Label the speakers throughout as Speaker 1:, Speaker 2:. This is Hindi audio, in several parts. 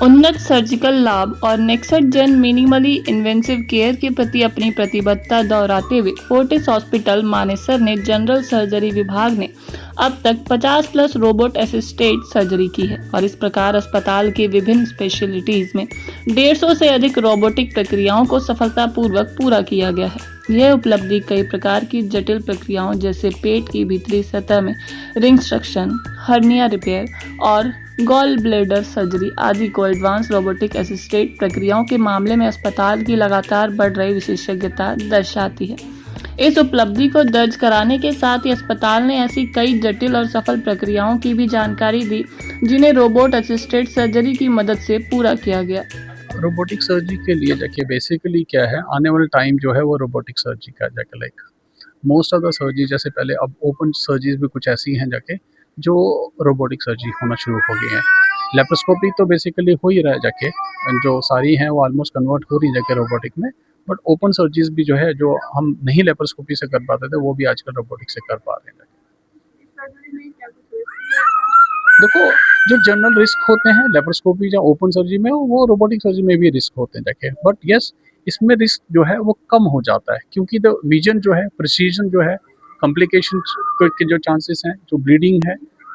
Speaker 1: उन्नत सर्जिकल लाभ और next gen minimally invasive care के प्रति अपनी प्रतिबद्धता दोहराते हुए फोर्टिस हॉस्पिटल मानेसर ने जनरल सर्जरी विभाग ने अब तक 50 प्लस रोबोट असिस्टेड सर्जरी की है और इस प्रकार अस्पताल के विभिन्न स्पेशलिटीज में 150 से अधिक रोबोटिक प्रक्रियाओं को सफलतापूर्वक पूरा किया गया है। यह उपलब्धि कई प्रकार की जटिल प्रक्रियाओं जैसे पेट की भीतरी सतह में रिंकस्ट्रक्शन, हर्निया रिपेयर और गॉल ब्लैडर सर्जरी आदि को एडवांस रोबोटिक असिस्टेड प्रक्रियाओं के मामले में अस्पताल की लगातार बढ़ रही विशेषज्ञता दर्शाती है। इस उपलब्धि को दर्ज कराने के साथ ही अस्पताल ने ऐसी कई जटिल और सफल प्रक्रियाओं की भी जानकारी दी जिन्हें रोबोट असिस्टेड सर्जरी की मदद से पूरा किया गया।
Speaker 2: रोबोटिक सर्जरी के लिए जाके बेसिकली क्या है, आने वाला टाइम जो है वो रोबोटिक सर्जरी का जाके like most of the surgery जैसे पहले अब ओपन सर्जरीज भी कुछ ऐसी हैं जाके जो रोबोटिक सर्जरी होना शुरू हो गई है। लेप्रोस्कोपी तो बेसिकली हो ही रहा है जाके, जो सारी हैं वो ऑलमोस्ट कन्वर्ट हो रही है जाके रोबोटिक में, बट ओपन सर्जरीज भी जो है जो हम नहीं लेप्रोस्कोपी से कर पाते थे वो भी आजकल रोबोटिक से कर पा रहे हैं। देखो, जो जनरल रिस्क होते हैं लेप्रोस्कोपी या ओपन सर्जरी में वो रोबोटिक सर्जरी में भी रिस्क होते हैं जाके, बट यस इसमें रिस्क जो है वो कम हो जाता है क्योंकि द विजन जो है, प्रिसीजन जो है, कॉम्प्लिकेशन के जो चांसेस हैं, जो ब्लीडिंग है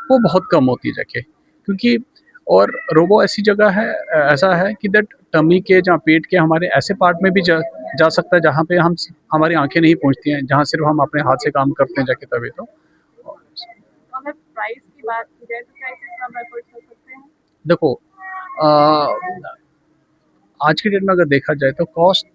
Speaker 2: वो बहुत कम होती है जाके, क्योंकि और रोबो ऐसी जगह है, ऐसा है कि दैट टमी के जहाँ पेट के हमारे ऐसे पार्ट में भी जा सकता है जहाँ पे हमारी आंखें नहीं पहुँचती हैं, जहाँ सिर्फ हम अपने हाथ से काम करते हैं जाके तभी तो।
Speaker 3: अगर प्राइस की बात की जाए तो क्या इसे कम एफर्ट कर सकते हैं?
Speaker 2: देखो, आज की डेट में अगर देखा जाए तो कॉस्ट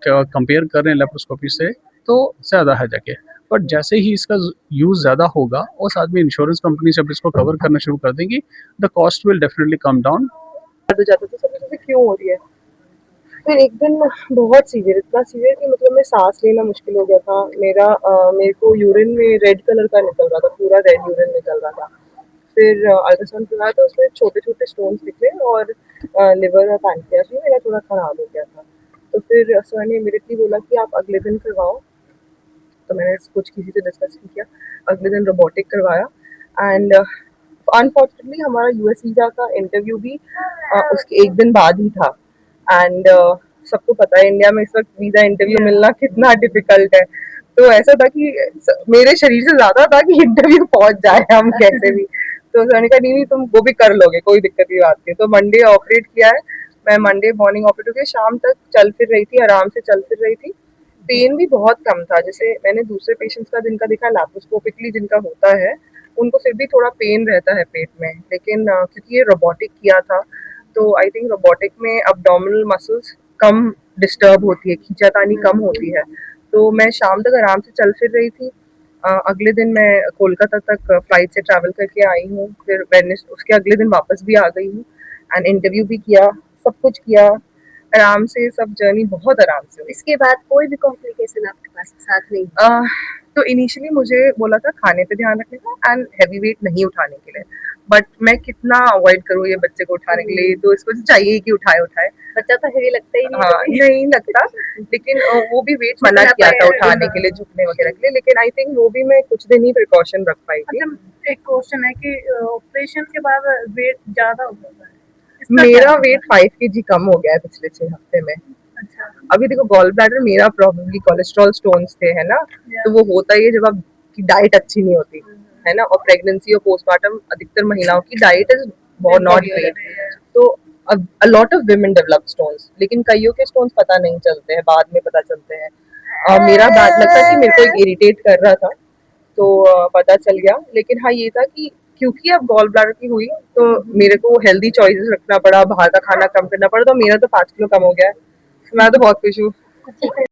Speaker 2: कंपेयर कर रहे हैं लेप्रोस्कोपी से तो ज़्यादा है जाके, बट जैसे ही इसका यूज़ ज़्यादा होगा और साथ में इंश्योरेंस कंपनी जब इसको कवर करना शुरू कर देंगी, the cost will definitely come down.
Speaker 4: हो जाता था सब चीज़ें क्यों हो रही है। फिर एक दिन बहुत सीवियर, इतना सीवियर कि मतलब मैं सांस लेना मुश्किल हो गया था। मेरे को यूरिन में रेड कलर का निकल रहा था, पूरा रेड यूरिन निकल रहा था। फिर अल्ट्रासाउंड करवाया तो उसमें छोटे छोटे स्टोन्स निकले और लिवर और पैनक्रियास भी मेरा थोड़ा खराब हो गया था। तो फिर सर ने इमीडिएटली बोला कि आप अगले दिन करवाओ। तो मैंने कुछ किसी से डिस्कस नहीं किया, अगले दिन रोबोटिक करवाया एंड अनफॉर्चुनेटली हमारा यूएस वीज़ा का इंटरव्यू भी उसके एक दिन बाद ही था। एंड सबको पता है इंडिया में इस वक्त वीज़ा इंटरव्यू मिलना कितना डिफिकल्ट है। तो ऐसा था कि मेरे शरीर से ज़्यादा था कि इंटरव्यू पहुंच जाए हम कैसे भी। तो सर ने कहा नहीं तुम वो भी कर लोगे, कोई दिक्कत की बात नहीं। तो मंडे ऑपरेट किया है, मैं मंडे मॉर्निंग ऑपरेट होकर शाम तक चल फिर रही थी, आराम से चल फिर रही थी। पेन भी बहुत कम था, जैसे मैंने दूसरे पेशेंट्स का जिनका देखा लैप्रोस्कोपिकली जिनका होता है उनको फिर भी थोड़ा पेन रहता है पेट में, लेकिन क्योंकि ये रोबोटिक किया था तो आई थिंक रोबोटिक में अब्डोमिनल मसल्स कम डिस्टर्ब होती है, खींचातानी कम होती है। तो मैं शाम तक आराम से चल फिर रही थी। अगले दिन मैं कोलकाता तक फ्लाइट से ट्रैवल करके आई हूँ, फिर मैंने उसके अगले दिन वापस भी आ गई हूँ एंड इंटरव्यू भी किया, सब कुछ किया आराम से, सब जर्नी बहुत आराम से हुई।
Speaker 3: इसके बाद कोई भी कॉम्प्लिकेशन आपके पास साथ नहीं?
Speaker 4: तो इनिशियली मुझे बोला था खाने पे ध्यान रखने का एंड हैवी वेट नहीं उठाने के लिए, बट मैं कितना अवॉइड करूँ ये बच्चे को उठाने के लिए, तो इसको चाहिए कि उठाए।
Speaker 3: बच्चा तो हेवी लगता ही नहीं।
Speaker 4: हाँ नहीं लगता, लेकिन वो भी वेट मना किया था उठाने के लिए, झुकने वगैरह के लिए, लेकिन आई थिंक वो भी मैं कुछ दिन ही प्रिकॉशन रख पाई थी।
Speaker 3: अच्छा, एक क्वेश्चन है कि ऑपरेशन के बाद वेट ज्यादा हो जाता है?
Speaker 4: मेरा वेट 5 kg कम हो गया है पिछले 6 हफ्ते में।
Speaker 3: अच्छा।
Speaker 4: अभी देखो गॉल ब्लैडर मेरा प्रॉब्लली कोलेस्ट्रॉल स्टोन्स थे, है ना, तो वो होता ही है जब आपकी डाइट अच्छी नहीं होती है ना, और प्रेगनेंसी और पोस्टमार्टम अधिकतर महिलाओं की डाइट इज नॉट ग्रेट, तो a lot of women develop stones, लेकिन कईयों के स्टोन्स पता नहीं चलते हैं, बाद में पता चलते हैं। मेरा बैड लग था कि मेरे को इरिटेट कर रहा था तो पता चल गया, लेकिन हाँ ये था कि क्योंकि अब गॉल ब्लैडर की हुई तो मेरे को हेल्दी चॉइसेस रखना पड़ा, बाहर का खाना कम करना पड़ा, तो मेरा तो 5 किलो कम हो गया है। मैं तो बहुत खुश हूँ।